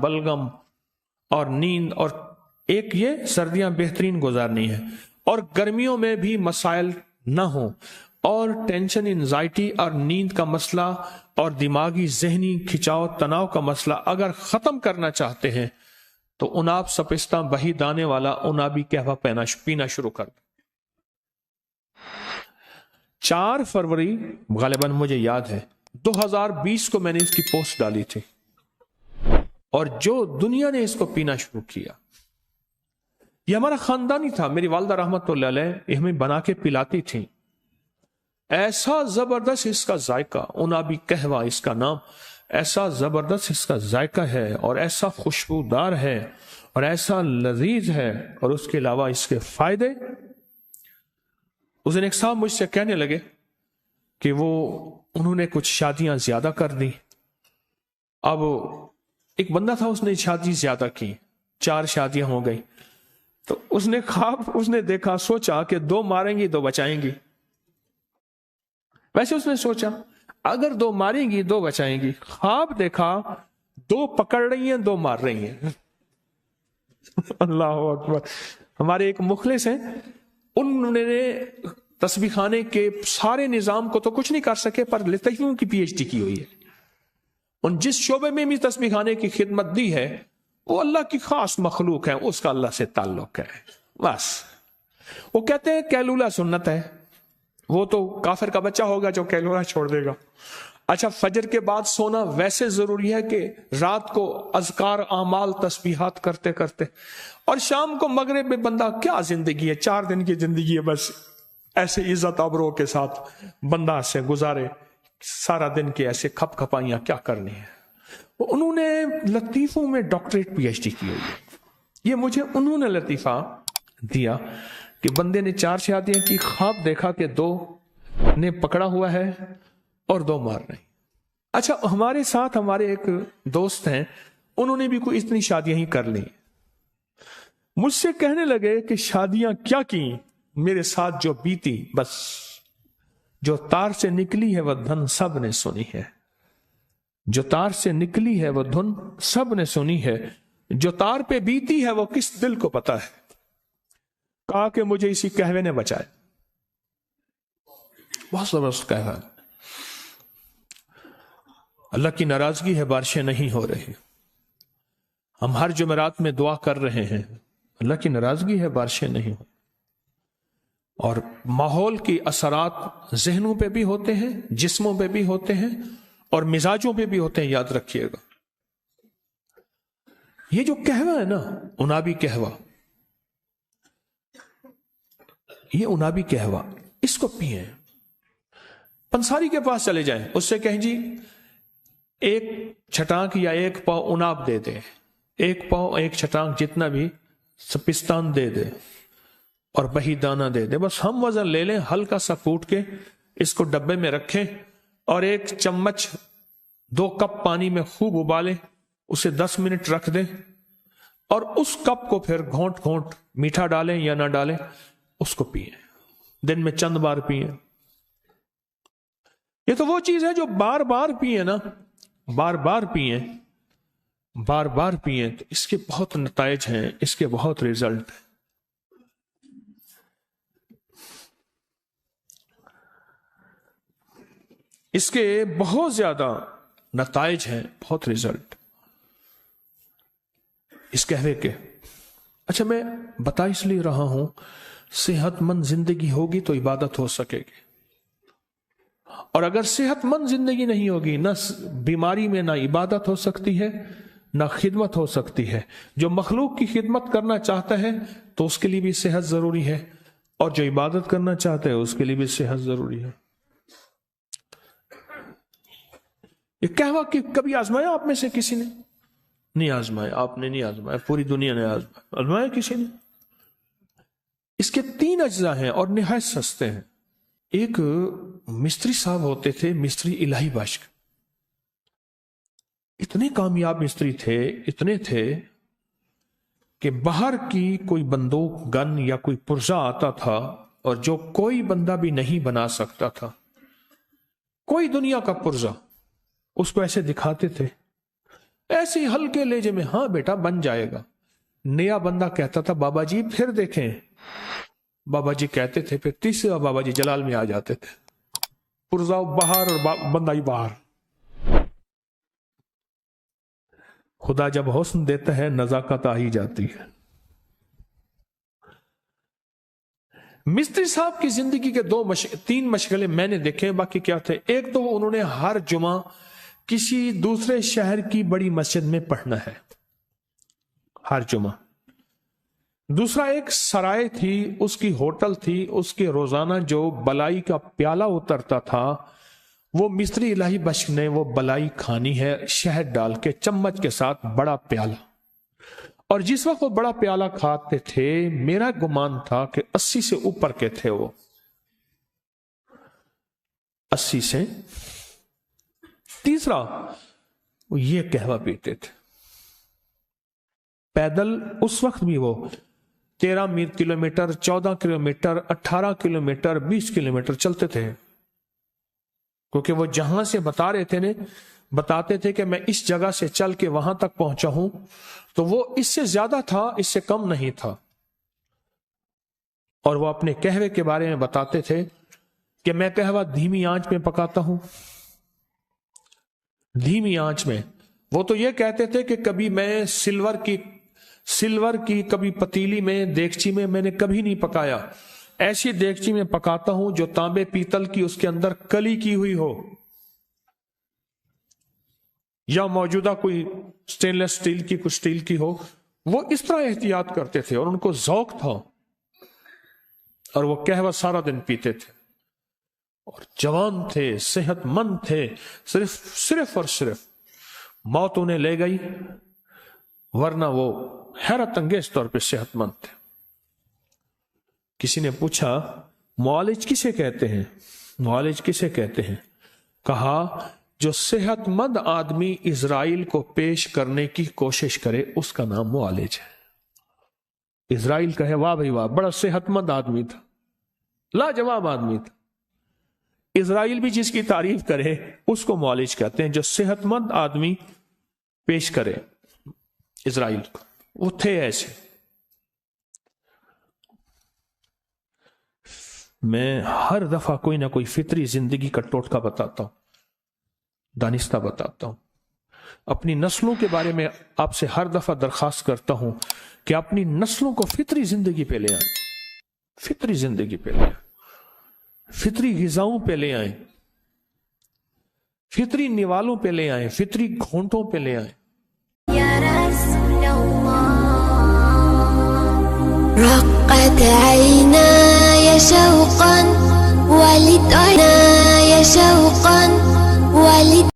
بلغم اور نیند، اور ایک یہ سردیاں بہترین گزارنی ہے، اور گرمیوں میں بھی مسائل نہ ہوں، اور ٹینشن، انزائٹی اور نیند کا مسئلہ اور دماغی ذہنی کھچاؤ تناؤ کا مسئلہ اگر ختم کرنا چاہتے ہیں تو اناب سپستہ بہی دانے والا انابی قہوہ پینا شروع کر دیں۔ 4 فروری غالباً مجھے یاد ہے 2020 کو میں نے اس کی پوسٹ ڈالی تھی، اور جو دنیا نے اس کو پینا شروع کیا، یہ ہمارا خاندانی تھا۔ میری والدہ رحمت اللہ علیہ یہ ہمیں بنا کے پلاتی تھیں، ایسا زبردست اس کا ذائقہ، انابی قہوہ اس کا نام، ایسا زبردست اس کا ذائقہ ہے اور ایسا خوشبودار ہے اور ایسا لذیذ ہے، اور اس کے علاوہ اس کے فائدے۔ اس دن ایک صاحب مجھ سے کہنے لگے کہ انہوں نے کچھ شادیاں زیادہ کر دی۔ اب ایک بندہ تھا، اس نے شادی زیادہ کی، 4 شادیاں ہو گئی، تو اس نے دیکھا، سوچا کہ 2 ماریں گی 2 بچائیں گی۔ ویسے اس نے سوچا اگر 2 ماریں گی 2 بچائیں گی، خواب دیکھا 2 پکڑ رہی ہیں 2 مار رہی ہیں۔ اللہ اکبر۔ ہمارے ایک مخلص ہیں، انہوں نے تسبیح خانے کے سارے نظام کو تو کچھ نہیں کر سکے، پر لطیفوں کی پی ایچ ڈی کی ہوئی ہے۔ ان جس شعبے میں بھی تسبیح خانے کی خدمت دی ہے وہ اللہ کی خاص مخلوق ہے، اس کا اللہ سے تعلق ہے بس۔ وہ کہتے ہیں کیلولا سنت ہے، وہ تو کافر کا بچہ ہوگا جو کیلولا چھوڑ دے گا۔ اچھا، فجر کے بعد سونا ویسے ضروری ہے کہ رات کو اذکار اعمال تسبیحات کرتے کرتے، اور شام کو مغرب میں بندہ کیا زندگی ہے، 4 دن کی زندگی ہے، بس ایسے عزت ابرو کے ساتھ بندہ سے گزارے سارا دن کے ایسے کھپ کھپائیاں کیا کرنی ہے۔ انہوں نے لطیفوں میں ڈاکٹریٹ پی ایچ ڈی کی ہوئی ہے۔ یہ مجھے انہوں نے لطیفہ دیا کہ بندے نے 4 شادیاں کی، خواب دیکھا کہ 2 نے پکڑا ہوا ہے اور 2 مار رہے ہیں۔ اچھا، ہمارے ساتھ ہمارے ایک دوست ہیں، انہوں نے بھی کوئی اتنی شادیاں ہی کر لی، مجھ سے کہنے لگے کہ شادیاں کیا کی، میرے ساتھ جو بیتی، بس جو تار سے نکلی ہے وہ دھن سب نے سنی ہے، جو تار سے نکلی ہے وہ دھن سب نے سنی ہے، جو تار پہ بیتی ہے وہ کس دل کو پتا ہے۔ کہا کہ مجھے اسی قہوے نے بچائے، بہت زبردست قہوہ۔ اللہ کی ناراضگی ہے، بارشیں نہیں ہو رہی، ہم ہر جمعرات میں دعا کر رہے ہیں، اللہ کی ناراضگی ہے، بارشیں نہیں ہو، اور ماحول کی اثرات ذہنوں پہ بھی ہوتے ہیں، جسموں پہ بھی ہوتے ہیں، اور مزاجوں پہ بھی ہوتے ہیں، یاد رکھیے گا۔ یہ جو قہوہ ہے نا، انابی قہوہ، یہ انابی قہوہ، اس کو پیئیں۔ پنساری کے پاس چلے جائیں، اس سے کہیں جی 1 چھٹانک یا 1 پاؤ اناب دے دے، 1 پاؤ 1 چھٹانک جتنا بھی سپستان دے دے، اور بہی دانہ دے دے، بس ہم وزن لے لیں، ہلکا سا کوٹ کے اس کو ڈبے میں رکھیں، اور 1 چمچ 2 کپ پانی میں خوب ابالیں، اسے 10 منٹ رکھ دیں، اور اس کپ کو پھر گھونٹ گھونٹ میٹھا ڈالیں یا نہ ڈالیں، اس کو پئیں، دن میں چند بار پئیں۔ یہ تو وہ چیز ہے جو بار بار پئیں نا، بار بار پئیں، بار بار پئیں، تو اس کے بہت نتائج ہیں، اس کے بہت ریزلٹ ہیں۔ اس کے بہت زیادہ نتائج ہیں، بہت ریزلٹ اس قہوے کے۔ اچھا، میں بتا اس لیے رہا ہوں، صحت مند زندگی ہوگی تو عبادت ہو سکے گی، اور اگر صحت مند زندگی نہیں ہوگی، نہ بیماری میں نہ عبادت ہو سکتی ہے، نہ خدمت ہو سکتی ہے۔ جو مخلوق کی خدمت کرنا چاہتا ہے تو اس کے لیے بھی صحت ضروری ہے، اور جو عبادت کرنا چاہتا ہے اس کے لیے بھی صحت ضروری ہے۔ یہ قہوہ کہ کبھی آزمایا آپ میں سے کسی نے؟ نہیں آزمایا، آپ نے نہیں آزمایا، پوری دنیا نے آزمایا کسی نے؟ اس کے 3 اجزاء ہیں اور نہایت سستے ہیں۔ ایک مستری صاحب ہوتے تھے، مستری الہی باشق، اتنے کامیاب مستری تھے، اتنے تھے کہ باہر کی کوئی بندوق، گن یا کوئی پرزہ آتا تھا، اور جو کوئی بندہ بھی نہیں بنا سکتا تھا، کوئی دنیا کا پرزہ، اس کو ایسے دکھاتے تھے، ایسے ہی ہلکے لہجے میں ہاں بیٹا بن جائے گا. نیا بندہ کہتا تھا بابا جی پھر دیکھیں, بابا جی کہتے تھے, پھر تیسرا بابا جی جلال میں آ جاتے تھے, پرزا باہر اور بندہ ہی باہر. خدا جب حسن دیتا ہے نزاکت آ ہی جاتی ہے. مستری صاحب کی زندگی کے تین مشغلے میں نے دیکھے, باقی کیا تھے. ایک تو انہوں نے ہر جمعہ کسی دوسرے شہر کی بڑی مسجد میں پڑھنا ہے, ہر جمعہ. دوسرا ایک سرائے تھی, اس کی ہوٹل تھی, اس کے روزانہ جو بلائی کا پیالہ اترتا تھا وہ مستری الہی بخش نے وہ بلائی کھانی ہے, شہد ڈال کے چمچ کے ساتھ بڑا پیالہ. اور جس وقت وہ بڑا پیالہ کھاتے تھے میرا گمان تھا کہ 80 سے اوپر کے تھے, وہ 80 سے. تیسرا وہ یہ قہوہ پیتے تھے پیدل. اس وقت بھی وہ 13 کلومیٹر, 14 کلومیٹر, 18 کلومیٹر, 20 کلومیٹر چلتے تھے, کیونکہ وہ جہاں سے بتاتے تھے کہ میں اس جگہ سے چل کے وہاں تک پہنچا ہوں, تو وہ اس سے زیادہ تھا, اس سے کم نہیں تھا. اور وہ اپنے قہوے کے بارے میں بتاتے تھے کہ میں قہوہ دھیمی آنچ میں پکاتا ہوں, دھیمی آنچ میں. وہ تو یہ کہتے تھے کہ کبھی میں سلور کی کبھی پتیلی میں, دیگچی میں نے کبھی نہیں پکایا, ایسی دیگچی میں پکاتا ہوں جو تانبے پیتل کی, اس کے اندر کلی کی ہوئی ہو, یا موجودہ کوئی سٹین لیس سٹیل کی, کچھ سٹیل کی ہو. وہ اس طرح احتیاط کرتے تھے اور ان کو ذوق تھا, اور وہ قہوہ سارا دن پیتے تھے, اور جوان تھے, صحت مند تھے. صرف اور صرف موت انہیں لے گئی, ورنہ وہ حیرت انگیز طور پہ صحت مند تھے. کسی نے پوچھا معالج کسے کہتے ہیں, معالج کسے کہتے ہیں؟ کہا جو صحت مند آدمی اسرائیل کو پیش کرنے کی کوشش کرے اس کا نام معالج ہے. اسرائیل کہے واہ بھائی واہ, بڑا صحت مند آدمی تھا, لاجواب آدمی تھا. اسرائیل بھی جس کی تعریف کرے اس کو معالج کہتے ہیں, جو صحت مند آدمی پیش کرے اسرائیل کو. وہ تھے ایسے. میں ہر دفعہ کوئی نہ کوئی فطری زندگی کا ٹوٹکا بتاتا ہوں, دانستہ بتاتا ہوں. اپنی نسلوں کے بارے میں آپ سے ہر دفعہ درخواست کرتا ہوں کہ اپنی نسلوں کو فطری زندگی پہ لے آئیں, فطری زندگی پہ لے آئیں, فطری غذاؤں پہ لے آئیں, فطری نوالوں پہ لے آئیں, فطری گھونٹوں پہ لے آئیں. رقت عيناي شوقا ولد عيناي شوقا ولد